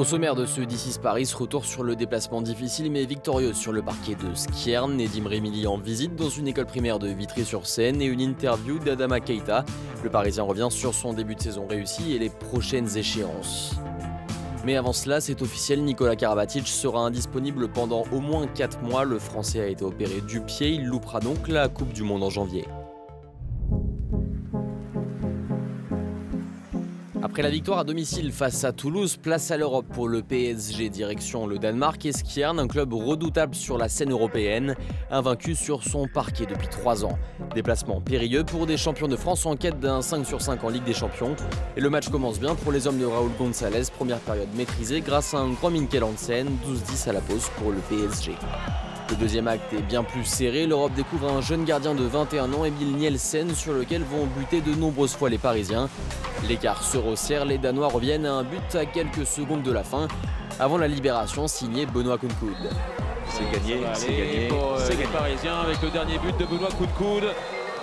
Au sommaire de ce D6 Paris, retour sur le déplacement difficile mais victorieux sur le parquet de Skjern. Nedim Remili en visite dans une école primaire de Vitry-sur-Seine et une interview d'Adama Keita. Le Parisien revient sur son début de saison réussi et les prochaines échéances. Mais avant cela, c'est officiel, Nikola Karabatic sera indisponible pendant au moins 4 mois. Le Français a été opéré du pied, il loupera donc la Coupe du Monde en janvier. Après la victoire à domicile face à Toulouse, place à l'Europe pour le PSG direction le Danemark et Skjern, un club redoutable sur la scène européenne, invaincu sur son parquet depuis 3 ans. Déplacement périlleux pour des champions de France en quête d'un 5 sur 5 en Ligue des Champions. Et le match commence bien pour les hommes de Raúl González, première période maîtrisée grâce à un grand Mikkel Hansen, 12-10 à la pause pour le PSG. Le deuxième acte est bien plus serré, l'Europe découvre un jeune gardien de 21 ans, Emil Nielsen, sur lequel vont buter de nombreuses fois les Parisiens. L'écart se resserre, les Danois reviennent à un but à quelques secondes de la fin, avant la libération signée Benoît Kounkoud. C'est gagné, c'est gagné. Pour les Parisiens avec le dernier but de Benoît Kounkoud.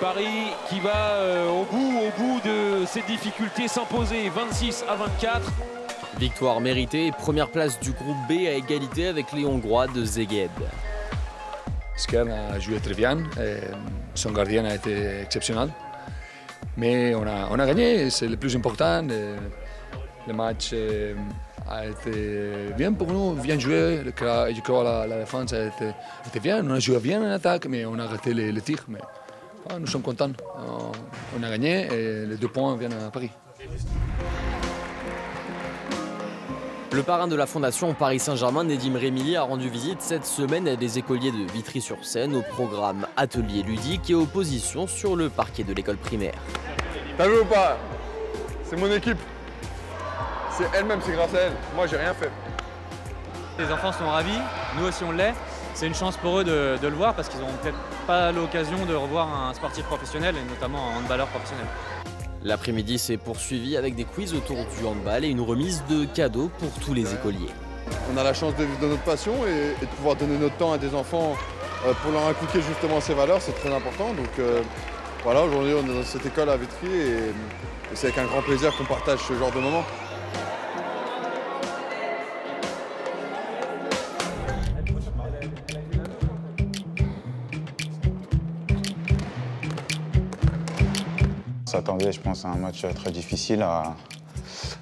Paris qui va au bout de ses difficultés, s'imposer 26-24. Victoire méritée et première place du groupe B à égalité avec les Hongrois de Szeged. Skjern a joué très bien, son gardien a été exceptionnel. Mais on a gagné, c'est le plus important. Le match a été bien pour nous, bien joué. Je crois que la défense a été bien. On a joué bien en attaque, mais on a raté les tirs. Mais nous sommes contents. On a gagné et les 2 points viennent à Paris. Le parrain de la fondation Paris Saint-Germain, Nedim Remili, a rendu visite cette semaine à des écoliers de Vitry-sur-Seine au programme Atelier ludique et opposition sur le parquet de l'école primaire. T'as vu ou pas? C'est mon équipe. C'est elle-même, c'est grâce à elle. Moi, j'ai rien fait. Les enfants sont ravis, nous aussi on l'est. C'est une chance pour eux de le voir parce qu'ils n'auront peut-être pas l'occasion de revoir un sportif professionnel et notamment un handballeur professionnel. L'après-midi s'est poursuivi avec des quiz autour du handball et une remise de cadeaux pour tous les écoliers. On a la chance de vivre de notre passion et de pouvoir donner notre temps à des enfants pour leur inculquer justement ces valeurs, c'est très important. Donc voilà, aujourd'hui on est dans cette école à Vitry et c'est avec un grand plaisir qu'on partage ce genre de moment. On s'attendait, je pense, à un match très difficile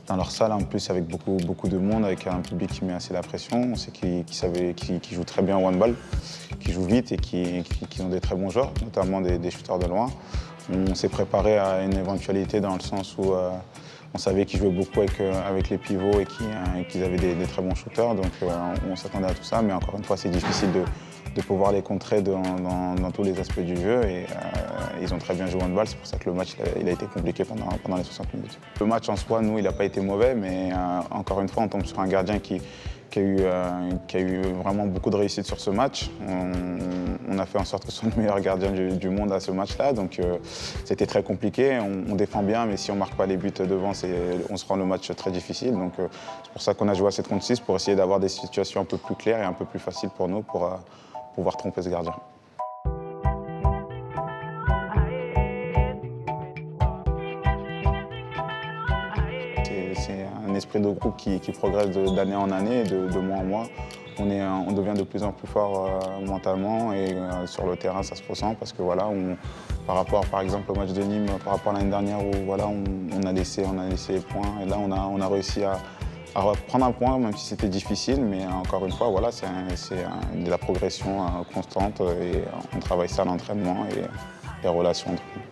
dans leur salle, en plus avec beaucoup de monde, avec un public qui met assez la pression. On sait qu'ils jouent très bien au handball, qu'ils jouent vite et qu'ils ont des très bons joueurs, notamment des shooters de loin. On s'est préparé à une éventualité dans le sens où on savait qu'ils jouaient beaucoup avec les pivots et qu'ils avaient des très bons shooters, donc on s'attendait à tout ça, mais encore une fois, c'est difficile de pouvoir les contrer dans tous les aspects du jeu et ils ont très bien joué au handball, c'est pour ça que le match il a été compliqué pendant les 60 minutes. Le match en soi, nous, il n'a pas été mauvais, mais encore une fois, on tombe sur un gardien qui a eu vraiment beaucoup de réussite sur ce match. On a fait en sorte que ce soit le meilleur gardien du monde à ce match-là, donc c'était très compliqué. On défend bien, mais si on ne marque pas les buts devant, on se rend le match très difficile. Donc c'est pour ça qu'on a joué à 7 contre 6, pour essayer d'avoir des situations un peu plus claires et un peu plus faciles pour nous pour pouvoir tromper ce gardien. C'est un esprit de groupe qui progresse d'année en année, de mois en mois. On devient de plus en plus fort mentalement et sur le terrain ça se ressent parce que voilà, par rapport par exemple au match de Nîmes, par rapport à l'année dernière où voilà, on a laissé les points et là on a réussi à prendre un point même si c'était difficile, mais encore une fois voilà, c'est de la progression constante et on travaille ça à l'entraînement et les relations entre nous.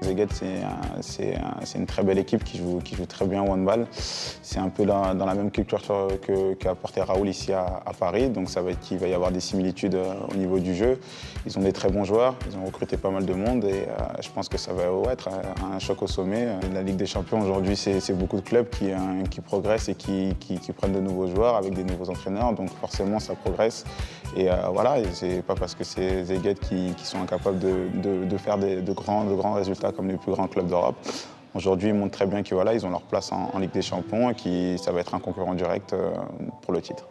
Szeged, c'est une très belle équipe qui joue très bien au handball. C'est un peu dans la même culture qu'a apporté Raúl ici à Paris, donc ça va être qu'il va y avoir des similitudes au niveau du jeu. Ils ont des très bons joueurs, ils ont recruté pas mal de monde et je pense que ça va être un choc au sommet. La Ligue des Champions aujourd'hui, c'est beaucoup de clubs qui progressent et qui prennent de nouveaux joueurs avec des nouveaux entraîneurs, donc forcément ça progresse. Et voilà, c'est pas parce que c'est Szeged qui sont incapables de faire de grands résultats comme les plus grands clubs d'Europe. Aujourd'hui, ils montrent très bien qu'ils voilà, ont leur place en Ligue des Champions et ça va être un concurrent direct pour le titre.